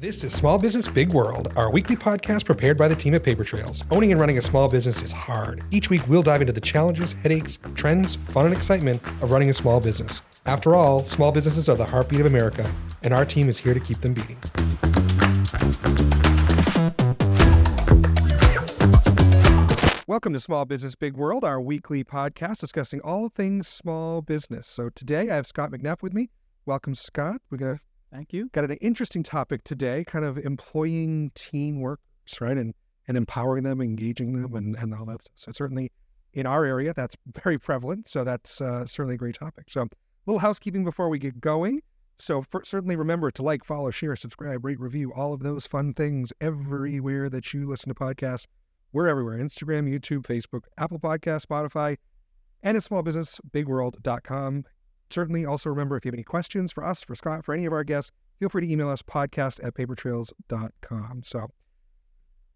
This is Small Business Big World, our weekly podcast prepared by the team at Paper Trails. Owning and running a small business is hard. Each week, we'll dive into the challenges, headaches, trends, fun, and excitement of running a small business. After all, small businesses are the heartbeat of America, and our team is here to keep them beating. Welcome to Small Business Big World, our weekly podcast discussing all things small business. So today, I have Scott McNeff with me. Welcome, Scott. Thank you. Got an interesting topic today, kind of employing teen workers, right? And empowering them, engaging them, and all that stuff. So certainly in our area, that's very prevalent. So that's certainly a great topic. So a little housekeeping before we get going. So certainly remember to like, follow, share, subscribe, rate, review, all of those fun things everywhere that you listen to podcasts. We're everywhere: Instagram, YouTube, Facebook, Apple Podcasts, Spotify, and at smallbusinessbigworld.com. Certainly also remember, if you have any questions for us, for Scott, for any of our guests, feel free to email us podcast@papertrails.com.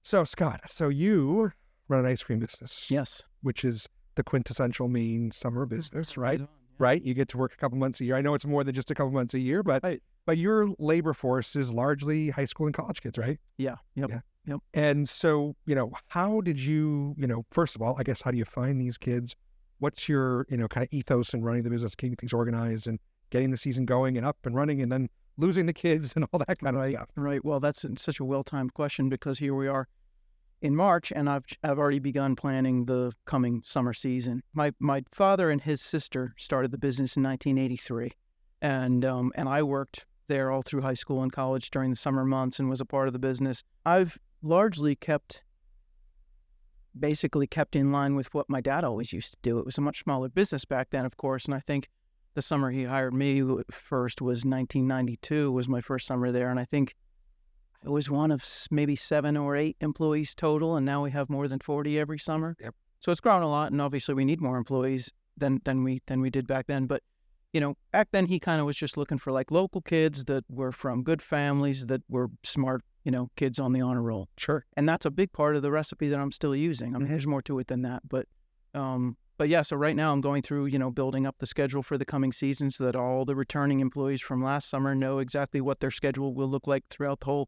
So Scott, so you run an ice cream business. Yes. Which is the quintessential Maine summer business, right? Yeah. Right? You get to work a couple months a year. I know it's more than just a couple months a year, but Right. but your labor force is largely high school and college kids, right? Yeah. Yep. Yeah. Yep. And so, how did you, first of all, I guess, how do you find these kids? What's your, kind of ethos in running the business, keeping things organized and getting the season going and up and running and then losing the kids and all that kind of stuff? Right. Well, that's such a well-timed question because here we are in March and I've already begun planning the coming summer season. My father and his sister started the business in 1983, and I worked there all through high school and college during the summer months and was a part of the business. I've largely basically kept in line with what my dad always used to do. It was a much smaller business back then, of course, and I think the summer he hired me first was 1992, was my first summer there, and I think it was one of maybe 7 or 8 employees total, and now we have more than 40 every summer. Yep. So it's grown a lot, and obviously we need more employees than we did back then, but back then he kind of was just looking for like local kids that were from good families that were smart, kids on the honor roll. Sure. And that's a big part of the recipe that I'm still using. I mean, there's more to it than that. But yeah, so right now I'm going through, building up the schedule for the coming season so that all the returning employees from last summer know exactly what their schedule will look like throughout the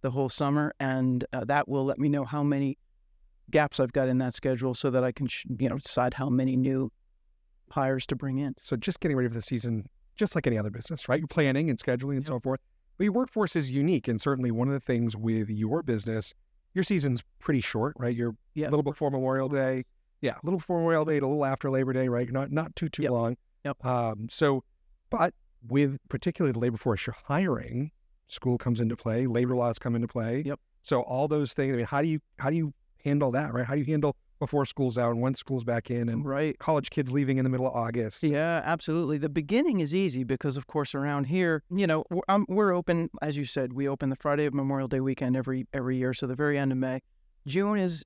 whole summer. And that will let me know how many gaps I've got in that schedule so that I can, decide how many new hires to bring in. So just getting ready for the season, just like any other business, right? You're planning and scheduling and so forth. But your workforce is unique. And certainly one of the things with your business, your season's pretty short, right? You're a little before Memorial Day. Yeah, a little before Memorial Day, a little after Labor Day, right? Not too long. Yep. But with particularly the labor force you're hiring, school comes into play, labor laws come into play. Yep. So all those things, I mean, how do you handle that, right? How do you handle before school's out and when school's back in and right. college kids leaving in the middle of August? Yeah, absolutely. The beginning is easy because, of course, around here, we're open, as you said, we open the Friday of Memorial Day weekend every year, so the very end of May. June is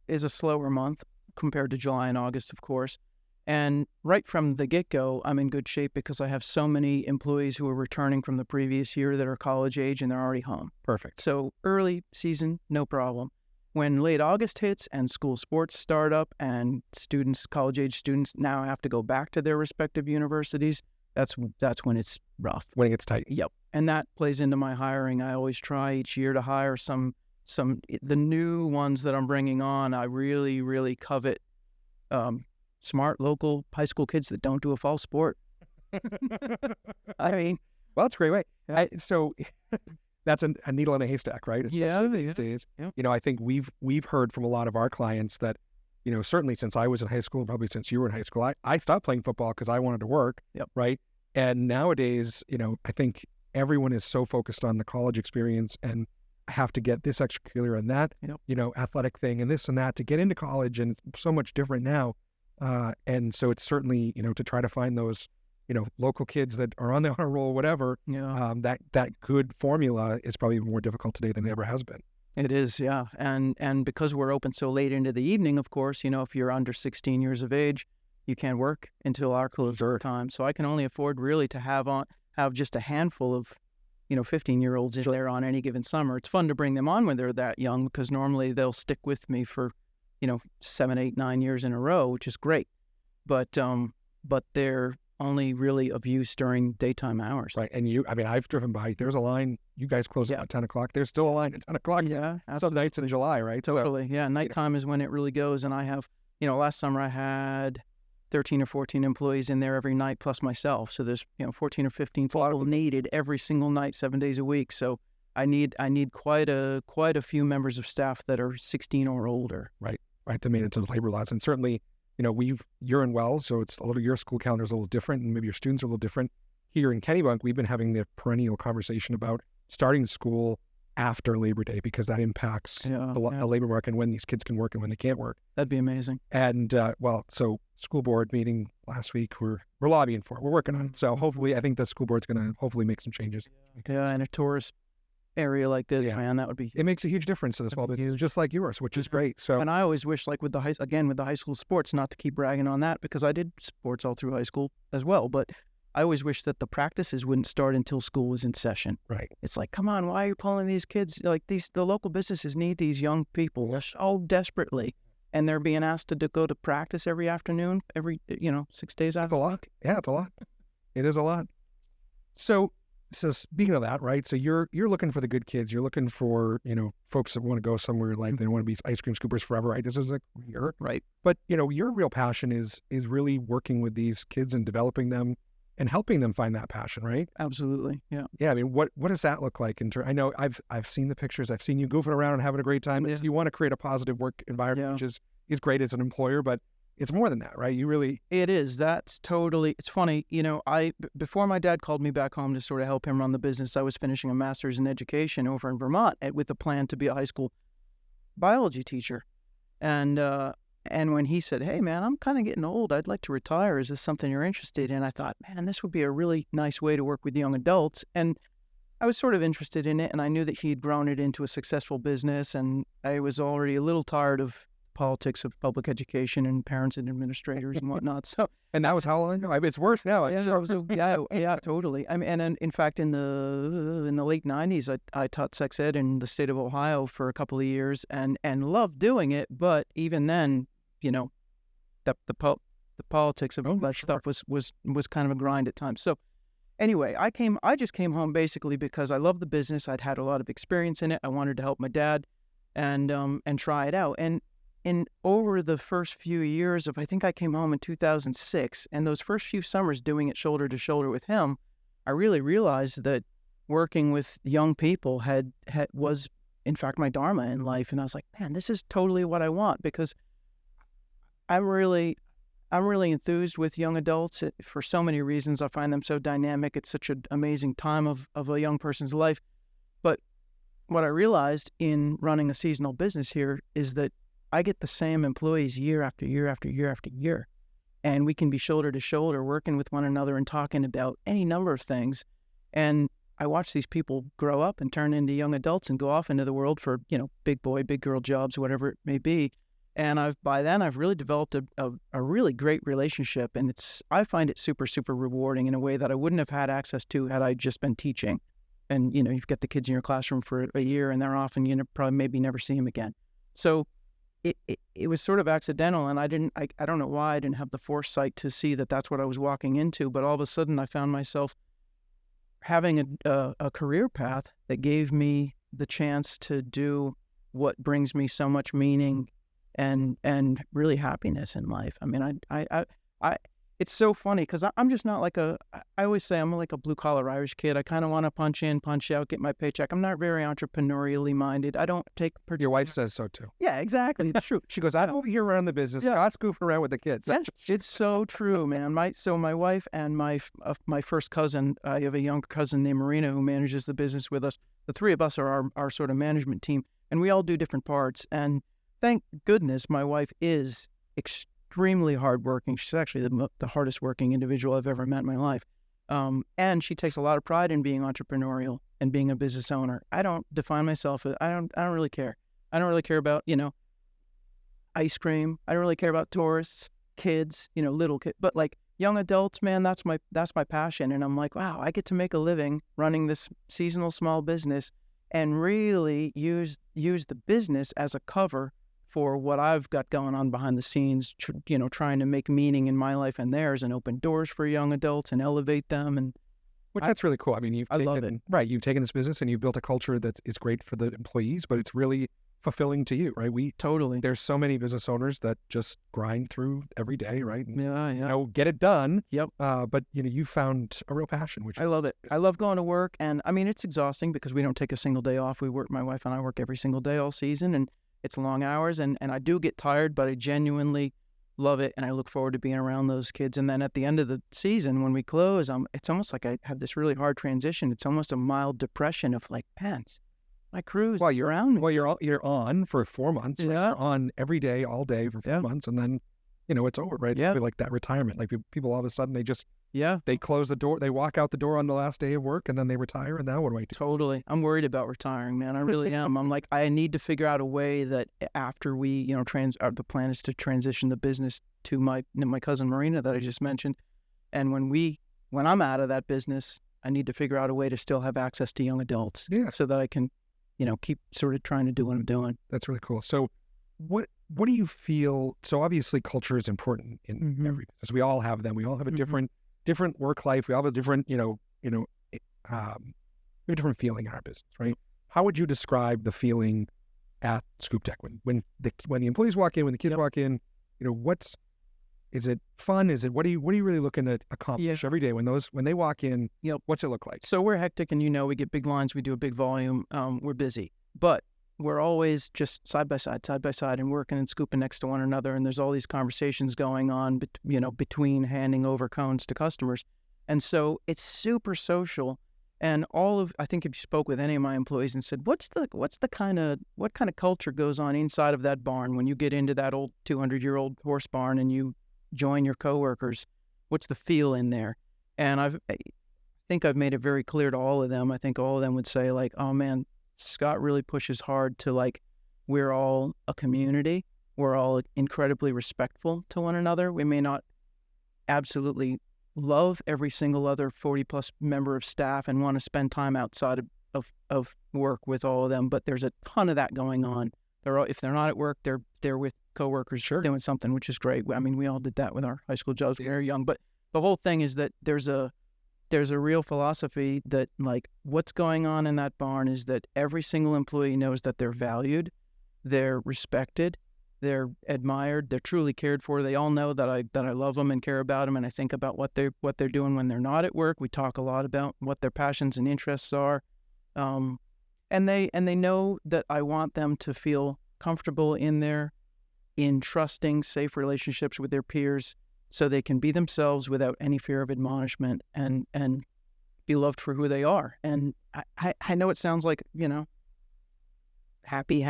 a slower month compared to July and August, of course. And right from the get-go, I'm in good shape because I have so many employees who are returning from the previous year that are college age and they're already home. Perfect. So early season, no problem. When late August hits and school sports start up and college-age students now have to go back to their respective universities, that's when it's rough. When it gets tight. Yep. And that plays into my hiring. I always try each year to hire the new ones that I'm bringing on. I really, really covet smart local high school kids that don't do a fall sport. I mean, well, that's a great way. Yeah. So that's a needle in a haystack, right? Especially these days. Yeah. I think we've heard from a lot of our clients that, certainly since I was in high school, probably since you were in high school, I stopped playing football because I wanted to work. Yep. Right. And nowadays, I think everyone is so focused on the college experience and have to get this extracurricular and that, athletic thing and this and that to get into college. And it's so much different now. And so it's certainly, to try to find those, local kids that are on the honor roll, whatever, that good formula is probably more difficult today than it ever has been. It is, yeah. And because we're open so late into the evening, of course, if you're under 16 years of age, you can't work until our closure time. So I can only afford really to have just a handful of, 15-year-olds in there on any given summer. It's fun to bring them on when they're that young because normally they'll stick with me for, 7, 8, 9 years in a row, which is great. But they're only really of use during daytime hours. Right. And I've driven by, there's a line, you guys close at 10 o'clock. There's still a line at 10 o'clock. Yeah, some nights in July, right? Totally. So, nighttime is when it really goes. And I have, last summer I had 13 or 14 employees in there every night plus myself. So there's, 14 or 15 people needed every single night, 7 days a week. So I need quite a few members of staff that are 16 or older. Right. To manage those labor laws. And certainly, you're in Wells, so it's your school calendar is a little different, and maybe your students are a little different. Here in Kennebunk, we've been having the perennial conversation about starting school after Labor Day, because that impacts the labor market and when these kids can work and when they can't work. That'd be amazing. And so school board meeting last week, we're lobbying for it. We're working on it. So hopefully, I think the school board's going to hopefully make some changes. Yeah, in a tourist area like this, man, that would be. It makes a huge difference to the small business, just like yours, which is great. So, and I always wish, like with the high school sports, not to keep bragging on that, because I did sports all through high school as well, but I always wish that the practices wouldn't start until school was in session. Right. It's like, come on, why are you pulling these kids? Like the local businesses need these young people so desperately, and they're being asked to go to practice every afternoon, 6 days out of the week. Yeah, it's a lot. It is a lot. So speaking of that, right? So you're looking for the good kids. You're looking for, folks that want to go somewhere, like they want to be ice cream scoopers forever, right? This is a career. Right. But, your real passion is really working with these kids and developing them and helping them find that passion, right? Absolutely. Yeah. Yeah. What does that look like? I know I've seen the pictures. I've seen you goofing around and having a great time. Yeah. You want to create a positive work environment, which is great as an employer, but it's more than that, right? It is. That's totally, it's funny. Before my dad called me back home to sort of help him run the business, I was finishing a master's in education over in Vermont with a plan to be a high school biology teacher. And when he said, hey man, I'm kind of getting old, I'd like to retire. Is this something you're interested in? I thought, man, this would be a really nice way to work with young adults. And I was sort of interested in it, and I knew that he'd grown it into a successful business, and I was already a little tired of politics of public education and parents and administrators and whatnot. So, and that was how long ago? It's worse now. Yeah, totally. I mean, and in fact, in the late '90s, I taught sex ed in the state of Ohio for a couple of years, and loved doing it. But even then, the politics of that stuff was kind of a grind at times. So, anyway, I just came home basically because I love the business. I'd had a lot of experience in it. I wanted to help my dad, and try it out. And over the first few years I think I came home in 2006, and those first few summers doing it shoulder to shoulder with him, I really realized that working with young people was in fact my dharma in life. And I was like, man, this is totally what I want, because I'm really enthused with young adults for so many reasons. I find them so dynamic. It's such an amazing time of a young person's life. But what I realized in running a seasonal business here is that I get the same employees year after year after year after year, and we can be shoulder to shoulder working with one another and talking about any number of things. And I watch these people grow up and turn into young adults and go off into the world for, big boy, big girl jobs, whatever it may be. And by then I've really developed a really great relationship, and I find it super, super rewarding in a way that I wouldn't have had access to had I just been teaching. And, you've got the kids in your classroom for a year and they're off, and probably maybe never see them again. So it was sort of accidental, and I don't know why I didn't have the foresight to see that that's what I was walking into, but all of a sudden I found myself having a career path that gave me the chance to do what brings me so much meaning and really happiness in life. I mean, I it's so funny because I'm just not like I always say I'm like a blue-collar Irish kid. I kind of want to punch in, punch out, get my paycheck. I'm not very entrepreneurially minded. I don't take... Your wife says so, too. Yeah, exactly. It's true. She goes, I'm over here around the business. Yeah. Scott's goofing around with the kids. Yeah, it's so true, man. My wife and my first cousin, I have a younger cousin named Marina who manages the business with us. The three of us are our sort of management team, and we all do different parts. And thank goodness my wife is extremely hardworking. She's actually the hardest working individual I've ever met in my life. And she takes a lot of pride in being entrepreneurial and being a business owner. I don't define myself. I don't really care. I don't really care about, ice cream. I don't really care about tourists, kids, little kids, but like young adults, man, that's my passion. And I'm like, wow, I get to make a living running this seasonal small business and really use the business as a cover for what I've got going on behind the scenes, trying to make meaning in my life and theirs and open doors for young adults and elevate them. And that's really cool. I mean, I love it. Right. You've taken this business and you've built a culture that is great for the employees, but it's really fulfilling to you, right? Totally. There's so many business owners that just grind through every day, right? And, yeah. Get it done. Yep. But you found a real passion, which I love it. I love going to work, and I mean, it's exhausting because we don't take a single day off. My wife and I work every single day all season, and it's long hours, and I do get tired, but I genuinely love it, and I look forward to being around those kids. And then at the end of the season, when we close, it's almost like I have this really hard transition. It's almost a mild depression of like, man, my crew's around me. Well, you're on for 4 months. Yeah. Right? You're on every day, all day for 4 months, and then it's over, right? Yeah. It's like that retirement. Like people all of a sudden they close the door, they walk out the door on the last day of work, and then they retire. And now what do I do? Totally. I'm worried about retiring, man. I really am. I'm like, I need to figure out a way that after we, the plan is to transition the business to my cousin Marina that I just mentioned. And when I'm out of that business, I need to figure out a way to still have access to young adults. Yeah. So that I can, keep sort of trying to do what I'm doing. That's really cool. So what do you feel? So obviously culture is important in every business. We all have them. We all have a different work life. We all have a different, we have a different feeling in our business, right? How would you describe the feeling at Scoop Tech when the employees walk in, when the kids walk in? Is it fun? Is it what are you really looking to accomplish every day when they walk in? What's it look like? So we're hectic, and we get big lines. We do a big volume. We're busy, but we're always just side by side, and working and scooping next to one another. And there's all these conversations going on, between handing over cones to customers. And so it's super social. And I think if you spoke with any of my employees and said, what kind of culture goes on inside of that barn when you get into that old 200-year-old horse barn and you join your coworkers, what's the feel in there? And I think I've made it very clear to all of them. I think all of them would say like, oh man, Scott really pushes hard to like, we're all a community. We're all incredibly respectful to one another. We may not absolutely love every single other 40-plus member of staff and want to spend time outside of work with all of them, but there's a ton of that going on. If they're not at work, they're with coworkers doing something, which is great. I mean, we all did that with our high school jobs when we were young. But the whole thing is that there's a real philosophy that like what's going on in that barn is that every single employee knows that they're valued, they're respected, they're admired, they're truly cared for. They all know that I love them and care about them, and I think about what they're doing when they're not at work. We talk a lot about what their passions and interests are, and they know that I want them to feel comfortable in trusting, safe relationships with their peers, so they can be themselves without any fear of admonishment and be loved for who they are. And I know it sounds like happy,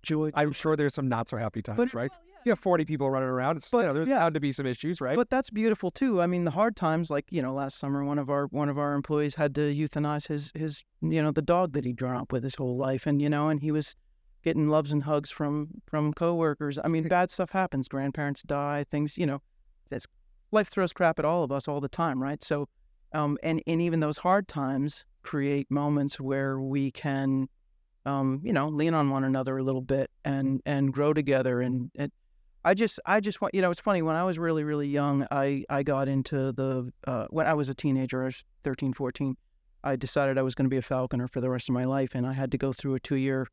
joy. I'm sure there's some not so happy times, but, right? Well, yeah. You have 40 people running around. There's bound to be some issues, right? But that's beautiful too. I mean, the hard times, like last summer, one of our employees had to euthanize his the dog that he'd grown up with his whole life, and and he was getting loves and hugs from coworkers. I mean, bad stuff happens. Grandparents die. Things, that's life throws crap at all of us all the time, right? So, and even those hard times create moments where we can lean on one another a little bit and grow together. And I just want, it's funny, when I was really, really young, I got into when I was a teenager, I was 13, 14, I decided I was going to be a falconer for the rest of my life. And I had to go through a 2-year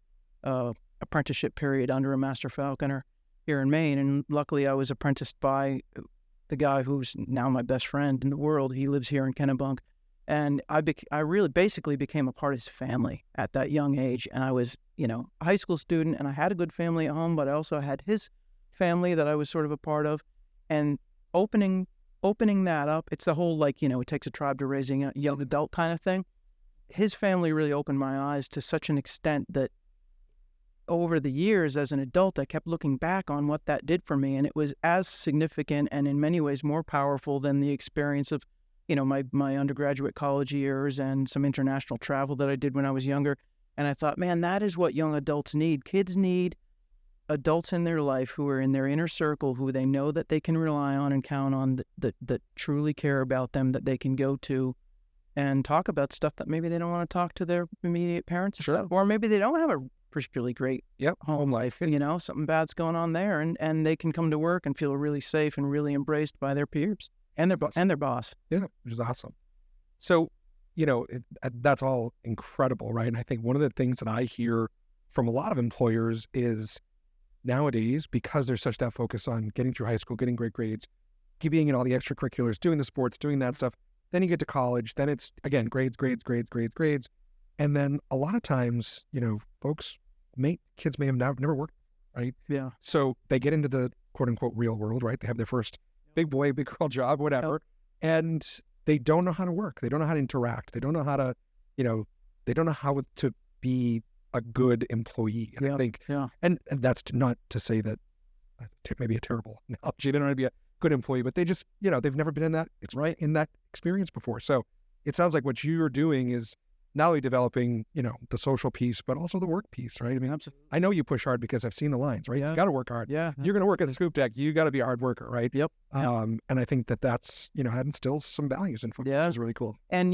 apprenticeship period under a master falconer here in Maine. And luckily I was apprenticed by the guy who's now my best friend in the world. He lives here in Kennebunk. And I really basically became a part of his family at that young age. And I was, a high school student, and I had a good family at home, but I also had his family that I was sort of a part of. And opening that up, it's the whole, it takes a tribe to raising a young adult kind of thing. His family really opened my eyes to such an extent that over the years as an adult, I kept looking back on what that did for me. And it was as significant and in many ways more powerful than the experience of my undergraduate college years and some international travel that I did when I was younger. And I thought, man, that is what young adults need. Kids need adults in their life who are in their inner circle, who they know that they can rely on and count on, that truly care about them, that they can go to and talk about stuff that maybe they don't want to talk to their immediate parents about. Or maybe they don't have particularly great Yep. home life. Something bad's going on there, and they can come to work and feel really safe and really embraced by their peers and their boss. Yeah, which is awesome. So, that's all incredible, right? And I think one of the things that I hear from a lot of employers is nowadays, because there's such that focus on getting through high school, getting great grades, being in all the extracurriculars, doing the sports, doing that stuff. Then you get to college, then it's, again, grades. And then a lot of times, kids may have never worked, right? Yeah. So they get into the quote unquote real world, right? They have their first big boy, big girl job, whatever. Yep. And they don't know how to work. They don't know how to interact. They don't know how to, they don't know how to be a good employee. And I think, and that's not to say that maybe a terrible analogy. They don't want to be a good employee, but they just, they've never been in that experience before. So it sounds like what you're doing is not only developing, the social piece, but also the work piece, right? I mean, absolutely. I know you push hard because I've seen the lines, right? Yeah. You got to work hard. Yeah. You're going to work at the scoop deck. You got to be a hard worker, right? Yep. And I think that's, that instills some values in folks, which is really cool. And,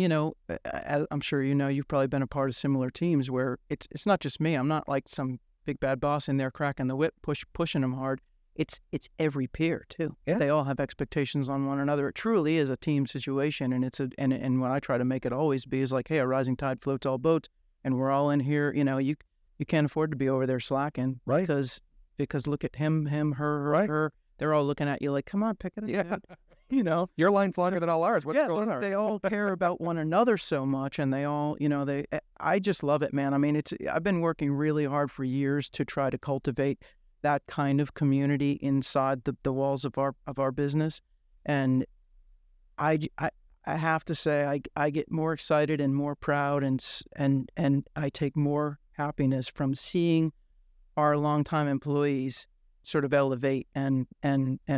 I'm sure you've probably been a part of similar teams where it's not just me. I'm not like some big bad boss in there cracking the whip, pushing them hard. It's every peer too. Yeah. They all have expectations on one another. It truly is a team situation, and and what I try to make it always be is like, hey, a rising tide floats all boats, and we're all in here. You can't afford to be over there slacking, right? Because look at him, her, right. her. They're all looking at you like, come on, pick it up. Yeah. Your line's longer than all ours. What's going on? They all care about one another so much, and they all, I just love it, man. I mean, I've been working really hard for years to try to cultivate that kind of community inside the walls of our business, and I have to say I get more excited and more proud and I take more happiness from seeing our longtime employees sort of elevate and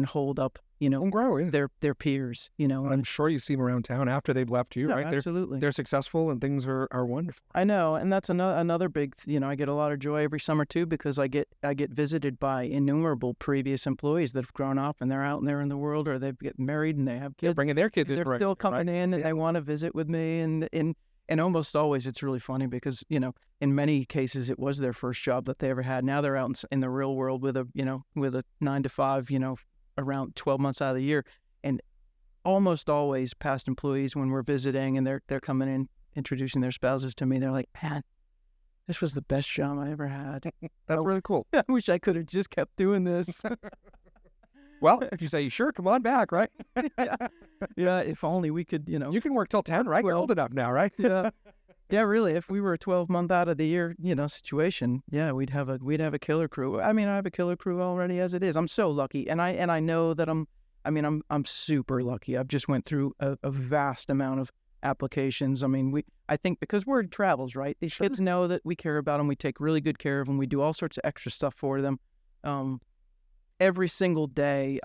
hold up, and grow their peers, And I'm sure you see them around town after they've left you, right? Absolutely. They're successful and things are wonderful. I know, and that's another big, I get a lot of joy every summer too, because I get visited by innumerable previous employees that have grown up and they're out there in the world, or they've get married and they have kids. They're bringing their kids. They're still coming in and they want to visit with me, and almost always it's really funny because in many cases it was their first job that they ever had. Now they're out in the real world with a 9 to 5, around 12 months out of the year, and almost always past employees, when we're visiting and they're coming in introducing their spouses to me, they're like, man, this was the best job I ever had. That's really cool. I wish I could have just kept doing this. Well, if you say, sure, come on back, right? Yeah, if only we could, You can work till 10, right? You're old enough now, right? Yeah, really. If we were a 12-month out of the year, situation, yeah, we'd have a killer crew. I mean, I have a killer crew already as it is. I'm so lucky, and I know that I'm super lucky. I've just went through a vast amount of applications. I mean, I think because word travels, right? These kids know that we care about them. We take really good care of them. We do all sorts of extra stuff for them. Every single day,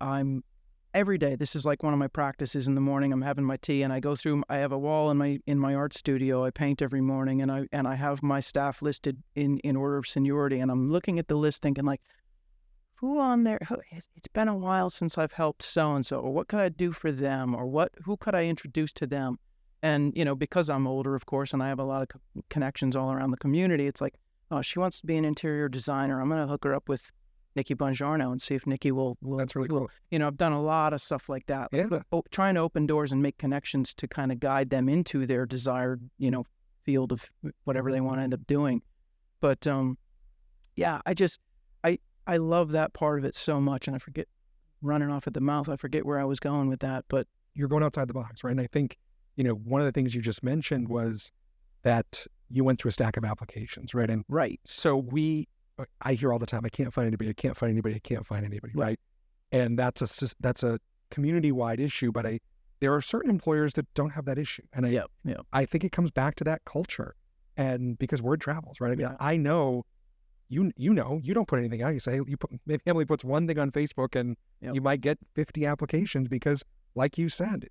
every day, this is like one of my practices in the morning. I'm having my tea and I go through, I have a wall in my art studio. I paint every morning and I have my staff listed in order of seniority. And I'm looking at the list thinking like, who on there, it's been a while since I've helped so-and-so, or what could I do for them? Or who could I introduce to them? And, because I'm older, of course, and I have a lot of connections all around the community, it's like, oh, she wants to be an interior designer. I'm going to hook her up with Nikki Bongiorno and see if Nikki will. That's really cool. I've done a lot of stuff like that. Trying to open doors and make connections to kind of guide them into their desired, field of whatever they want to end up doing. But, I love that part of it so much, and I forget, running off at the mouth, I forget where I was going with that, but. You're going outside the box, right? And I think, one of the things you just mentioned was that you went through a stack of applications, right? And right. So I hear all the time, I can't find anybody, right? And that's a community-wide issue, but there are certain employers that don't have that issue. And I think it comes back to that culture, and because word travels, right? I mean, I know, you don't put anything out. You say, maybe Emily puts one thing on Facebook and you might get 50 applications because, like you said,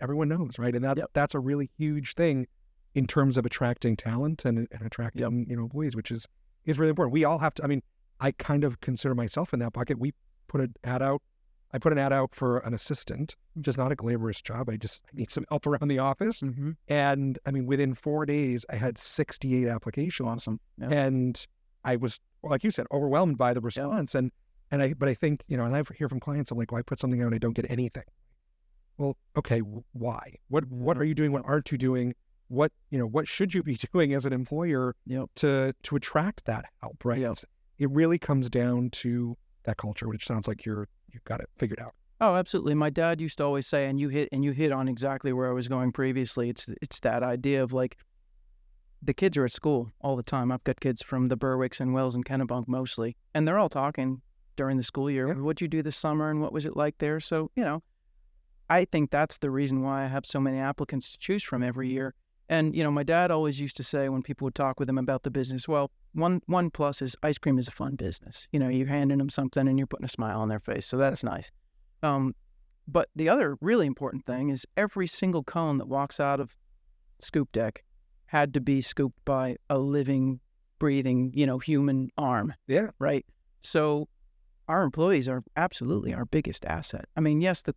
everyone knows, right? And that's a really huge thing in terms of attracting talent and attracting, employees, which is really important. We all have to, I mean, I kind of consider myself in that bucket. I put an ad out for an assistant, which is not a glamorous job. I need some help around the office. Mm-hmm. And I mean, within 4 days, I had 68 applications. Awesome. Yeah. And I was, like you said, overwhelmed by the response. But I think, and I hear from clients, I'm like, well, I put something out and I don't get anything. Well, okay, why? What are you doing? What aren't you doing? What should you be doing as an employer to attract that help, right? It really comes down to that culture, which sounds like you've got it figured out. Oh, absolutely. My dad used to always say, and you hit on exactly where I was going previously. It's that idea of like, the kids are at school all the time. I've got kids from the Berwicks and Wells and Kennebunk mostly, and they're all talking during the school year. What'd you do this summer and what was it like there? So, I think that's the reason why I have so many applicants to choose from every year. And, my dad always used to say when people would talk with him about the business, well, one plus is ice cream is a fun business. You're handing them something and you're putting a smile on their face. So that's nice. But the other really important thing is every single cone that walks out of Scoop Deck had to be scooped by a living, breathing, human arm. Yeah. Right. So our employees are absolutely our biggest asset. I mean, yes, the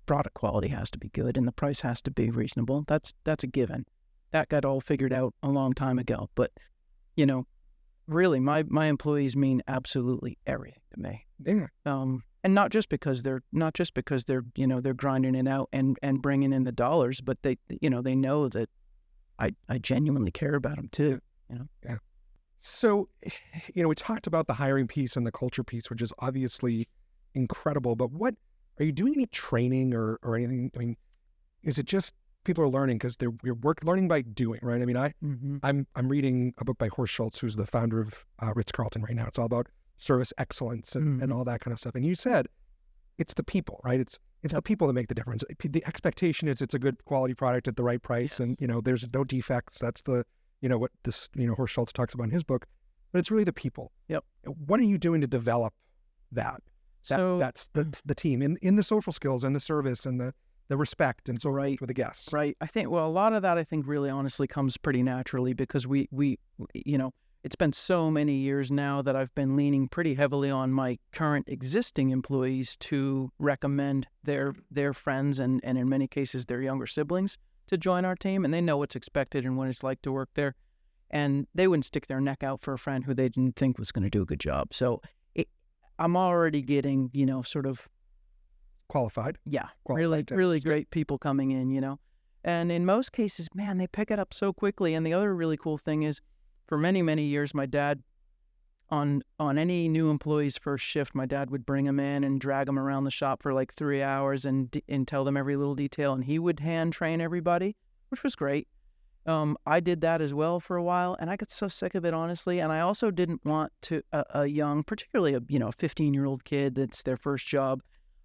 product quality has to be good and the price has to be reasonable. That's a given. That got all figured out a long time ago. But, really my employees mean absolutely everything to me. Yeah. And not just because they're they're grinding it out and bringing in the dollars, but they know that I genuinely care about them too. Yeah. So, we talked about the hiring piece and the culture piece, which is obviously incredible. But what are you doing? Any training or anything? I mean, is it just people are learning because we're learning by doing, right? I mean, I'm reading a book by Horst Schultz, who's the founder of Ritz-Carlton right now. It's all about service excellence and all that kind of stuff. And you said it's the people, right? It's the people that make the difference. The expectation is it's a good quality product at the right price, and there's no defects. That's the what this Horst Schultz talks about in his book. But it's really the people. Yep. What are you doing to develop that? That's the team in the social skills and the service and the respect and so forth with the guests. Right. I think a lot of that really honestly comes pretty naturally because we it's been so many years now that I've been leaning pretty heavily on my current existing employees to recommend their friends and in many cases their younger siblings to join our team, and they know what's expected and what it's like to work there. And they wouldn't stick their neck out for a friend who they didn't think was going to do a good job. So I'm already getting, sort of qualified. Yeah. Really great people coming in, And in most cases, man, they pick it up so quickly. And the other really cool thing is, for many, many years, my dad, on any new employee's first shift, my dad would bring them in and drag them around the shop for like 3 hours and tell them every little detail. And he would hand train everybody, which was great. I did that as well for a while, and I got so sick of it, honestly. And I also didn't want a young, particularly a 15-year-old kid that's their first job.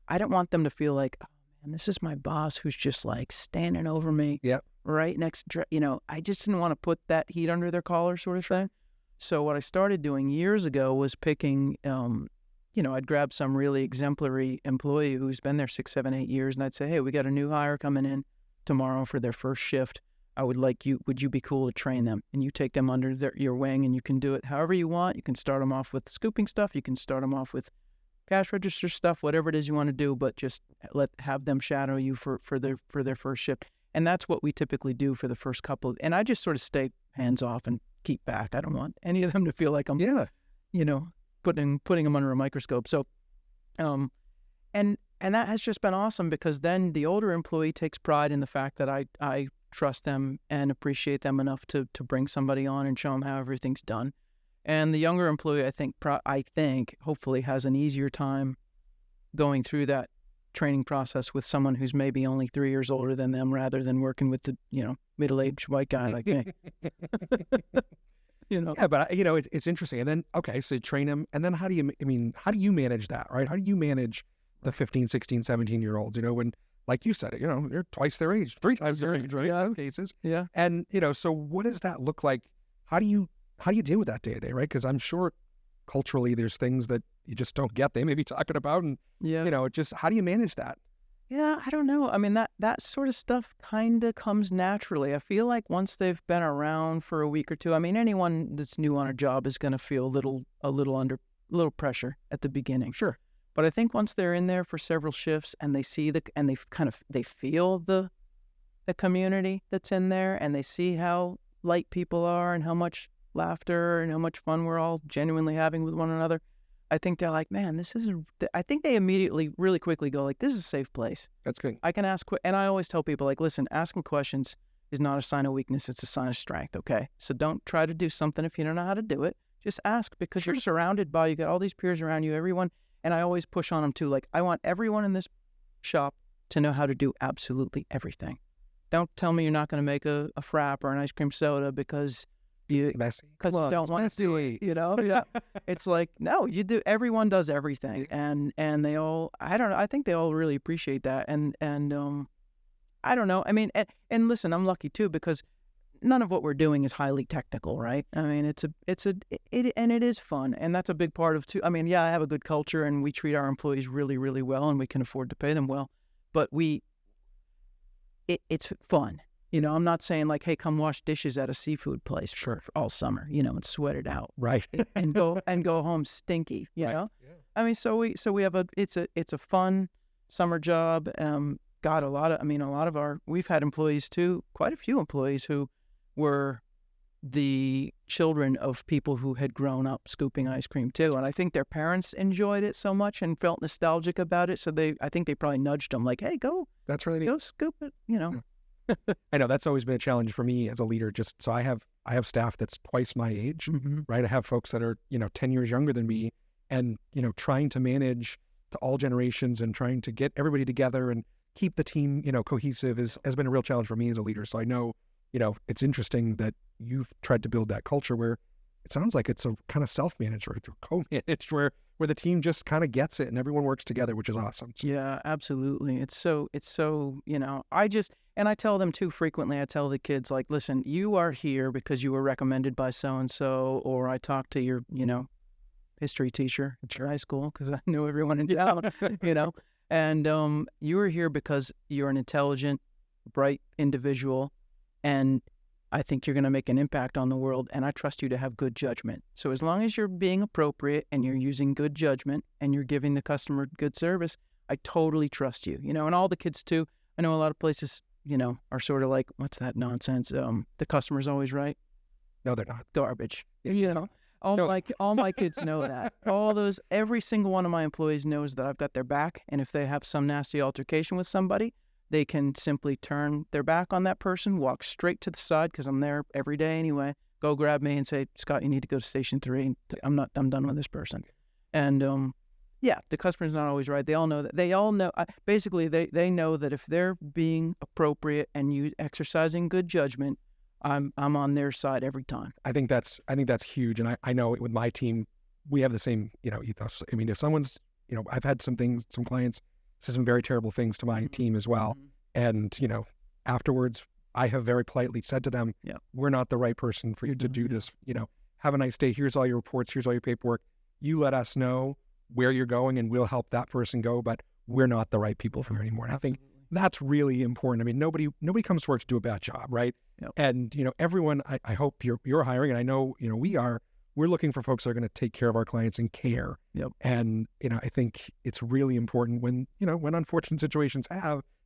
I didn't want them to feel like, oh man, this is my boss who's just like standing over me. Yep. Right next, I just didn't want to put that heat under their collar sort of thing. So what I started doing years ago was picking, I'd grab some really exemplary employee who's been there 6, 7, 8 years, and I'd say, hey, we got a new hire coming in tomorrow for their first shift. would you be cool to train them? And you take them under your wing and you can do it however you want. You can start them off with scooping stuff. You can start them off with cash register stuff, whatever it is you want to do, but just have them shadow you for their first shift. And that's what we typically do for the first couple. And I just sort of stay hands off and keep back. I don't want any of them to feel like I'm, putting them under a microscope. So, and that has just been awesome because then the older employee takes pride in the fact that I trust them and appreciate them enough to bring somebody on and show them how everything's done. And the younger employee, I think, hopefully has an easier time going through that training process with someone who's maybe only 3 years older than them rather than working with the, middle-aged white guy like me. Yeah, but it's interesting. And then, okay, so you train them. And then how do you manage that, right? How do you manage the 15, 16, 17-year-olds, when, like you said, they're twice their age, 3 times their age, right? Yeah. In some cases. Yeah. And, so what does that look like? How do you deal with that day to day, right? Because I'm sure culturally there's things that you just don't get. They may be talking about and, just how do you manage that? Yeah, I don't know. I mean, that sort of stuff kind of comes naturally. I feel like once they've been around for a week or two, I mean, anyone that's new on a job is going to feel a little under pressure at the beginning. Sure. But I think once they're in there for several shifts and they see they feel the community that's in there and they see how light people are and how much laughter and how much fun we're all genuinely having with one another, I think they're like, man, I think they immediately, really quickly go like, this is a safe place. That's good. I can ask, and I always tell people like, listen, asking questions is not a sign of weakness. It's a sign of strength. Okay. So don't try to do something if you don't know how to do it. Just ask, because you're surrounded by, you got all these peers around you, everyone. And I always push on them too. Like, I want everyone in this shop to know how to do absolutely everything. Don't tell me you're not going to make a frap or an ice cream soda because you don't want to do it, Yeah. It's like, no, you do. Everyone does everything. And they all, I don't know. I think they all really appreciate that. And I don't know. I mean, and listen, I'm lucky too, because none of what we're doing is highly technical, right? I mean, it is fun. And that's a big part of too. I mean, yeah, I have a good culture and we treat our employees really, really well, and we can afford to pay them well, but it's fun. I'm not saying like, hey, come wash dishes at a seafood place for all summer, and sweat it out. Right. and go home stinky, you know? Yeah. I mean, so we have it's a fun summer job. Got a lot of we've had employees too, quite a few employees who were the children of people who had grown up scooping ice cream too. And I think their parents enjoyed it so much and felt nostalgic about it. So I think they probably nudged them like, hey, that's really neat. Go scoop it, Yeah. I know that's always been a challenge for me as a leader. Just so I have staff that's twice my age, right? I have folks that are, 10 years younger than me, and, trying to manage to all generations and trying to get everybody together and keep the team, cohesive has been a real challenge for me as a leader. So I know, it's interesting that you've tried to build that culture where it sounds like it's a kind of self-managed or co-managed where the team just kind of gets it and everyone works together, which is awesome. So. Yeah, absolutely. It's so, and I tell them too frequently, I tell the kids like, listen, you are here because you were recommended by so-and-so, or I talked to your, history teacher at your high school because I knew everyone in town, and you are here because you're an intelligent, bright individual, and I think you're going to make an impact on the world, and I trust you to have good judgment. So as long as you're being appropriate and you're using good judgment and you're giving the customer good service, I totally trust you. And all the kids too. I know a lot of places, are sort of like, what's that nonsense? The customer's always right. No, they're not. Garbage. All my kids know that. Every single one of my employees knows that I've got their back, and if they have some nasty altercation with somebody, they can simply turn their back on that person, walk straight to the side, because I'm there every day anyway, go grab me and say, Scott, you need to go to station 3. I'm done with this person. And yeah, the customer's not always right. They all know that. They all know, basically, they know that if they're being appropriate and you exercising good judgment, I'm on their side every time. I think that's huge. And I know with my team, we have the same, ethos. I mean, if someone's, I've had some clients say some very terrible things to my team as well. And, afterwards, I have very politely said to them, we're not the right person for you to do this. Have a nice day. Here's all your reports. Here's all your paperwork. You let us know where you're going and we'll help that person go, but we're not the right people for you anymore. And I think that's really important. I mean, nobody comes to work to do a bad job, right? Yep. And, everyone, I hope you're hiring, and I know, we're looking for folks that are going to take care of our clients and care. Yep. And, I think it's really important when unfortunate situations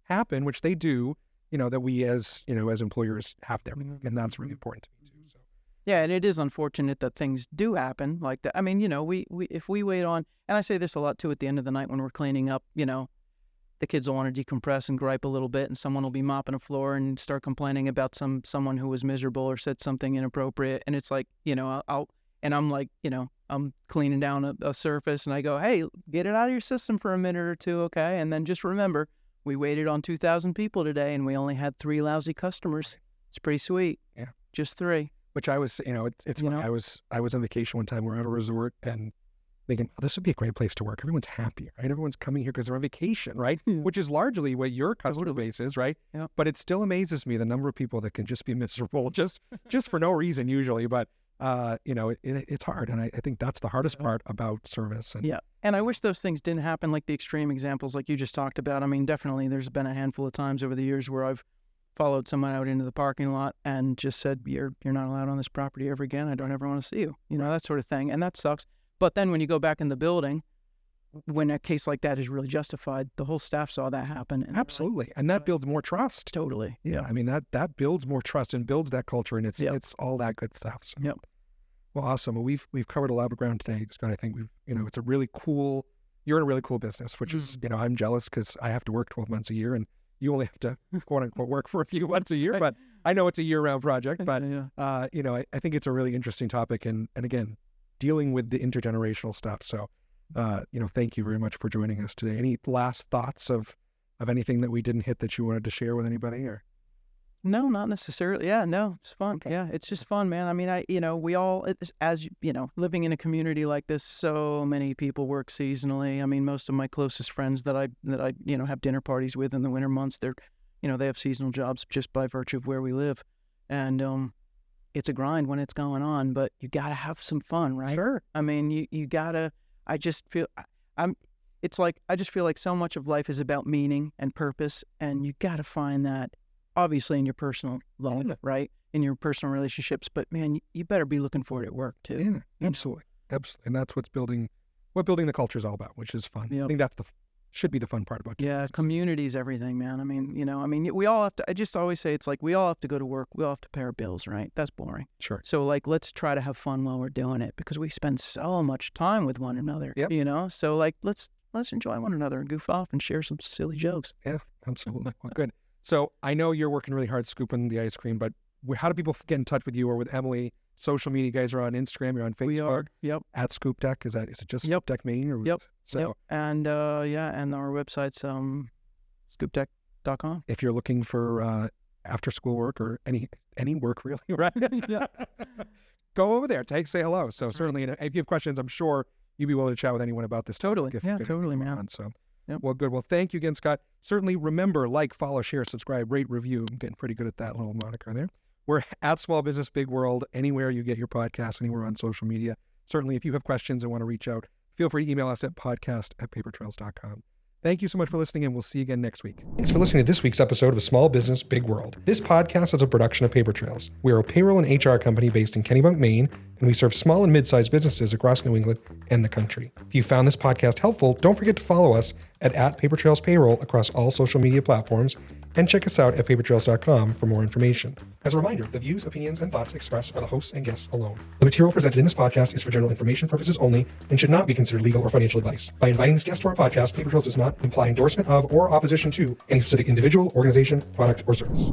happen, which they do, that we as employers have their back, and that's really important to me too. So. Yeah, and it is unfortunate that things do happen like that. I mean, we if we wait on, and I say this a lot too at the end of the night when we're cleaning up, the kids will want to decompress and gripe a little bit, and someone will be mopping a floor and start complaining about someone who was miserable or said something inappropriate. And it's like, I'm cleaning down a surface, and I go, hey, get it out of your system for a minute or two, okay? And then just remember, we waited on 2,000 people today, and we only had 3 lousy customers. It's pretty sweet. Yeah, just 3. Which I was, it's funny. I was on vacation one time. We're at a resort and thinking, oh, this would be a great place to work. Everyone's happy, right? Everyone's coming here because they're on vacation, right? Yeah. Which is largely what your customer base is, right? Yeah. But it still amazes me the number of people that can just be miserable, just for no reason usually. But it's hard, and I think that's the hardest part about service. And I wish those things didn't happen, like the extreme examples like you just talked about. I mean, definitely there's been a handful of times over the years where I've followed someone out into the parking lot and just said, you're not allowed on this property ever again. I don't ever want to see you, that sort of thing. And that sucks. But then when you go back in the building, when a case like that is really justified, the whole staff saw that happen. And absolutely. And that builds more trust. Totally. Yeah. I mean, that builds more trust and builds that culture, and it's all that good stuff. So. Yep. Well, awesome. Well, we've covered a lot of ground today, Scott. I think it's a really cool. You're in a really cool business, which is, I'm jealous because I have to work 12 months a year, and you only have to quote unquote work for a few months a year. But I know it's a year-round project. But I think it's a really interesting topic, and again, dealing with the intergenerational stuff. So, thank you very much for joining us today. Any last thoughts of anything that we didn't hit that you wanted to share with anybody, or? No, not necessarily. Yeah, no, it's fun. Okay. Yeah, it's just fun, man. I mean, we all, living in a community like this, so many people work seasonally. I mean, most of my closest friends that I have dinner parties with in the winter months, they have seasonal jobs just by virtue of where we live. And it's a grind when it's going on, but you got to have some fun, right? Sure. I mean, you got to, I just feel like so much of life is about meaning and purpose, and you got to find that. Obviously in your personal life, right? In your personal relationships, but man, you better be looking for it at work too. Yeah, absolutely. Absolutely. And that's what building the culture is all about, which is fun. Yep. I think that's should be the fun part about it. Yeah, community is everything, man. I mean, we all have to, I just always say it's like we all have to go to work, we all have to pay our bills, right? That's boring. Sure. So like, let's try to have fun while we're doing it, because we spend so much time with one another, So like, let's enjoy one another and goof off and share some silly jokes. Yeah, absolutely. Well, good. So I know you're working really hard scooping the ice cream, but how do people get in touch with you or with Emily? Social media, guys are on Instagram, you're on Facebook. We are, yep. At Scoop Deck. Is it just Scoop Deck Maine? Or yep. So, yep. And and our website's scoopdeck.com. If you're looking for after school work or any work really, right? Yeah. Go over there, say hello. So certainly, if you have questions, I'm sure you'd be willing to chat with anyone about this. Totally. Totally, man. So. Yep. Well, good. Well, thank you again, Scott. Certainly remember, follow, share, subscribe, rate, review. I'm getting pretty good at that little moniker there. We're at Small Business Big World, anywhere you get your podcast, anywhere on social media. Certainly, if you have questions and want to reach out, feel free to email us at podcast@papertrails.com. Thank you so much for listening, and we'll see you again next week. Thanks for listening to this week's episode of Small Business Big World. This podcast is a production of Paper Trails. We are a payroll and HR company based in Kennebunk, Maine, and we serve small and mid-sized businesses across New England and the country. If you found this podcast helpful, don't forget to follow us at Papertrails Payroll across all social media platforms, and check us out at papertrails.com for more information. As a reminder, the views, opinions, and thoughts expressed are the hosts and guests alone. The material presented in this podcast is for general information purposes only and should not be considered legal or financial advice. By inviting this guest to our podcast, Paper Trails does not imply endorsement of or opposition to any specific individual, organization, product, or service.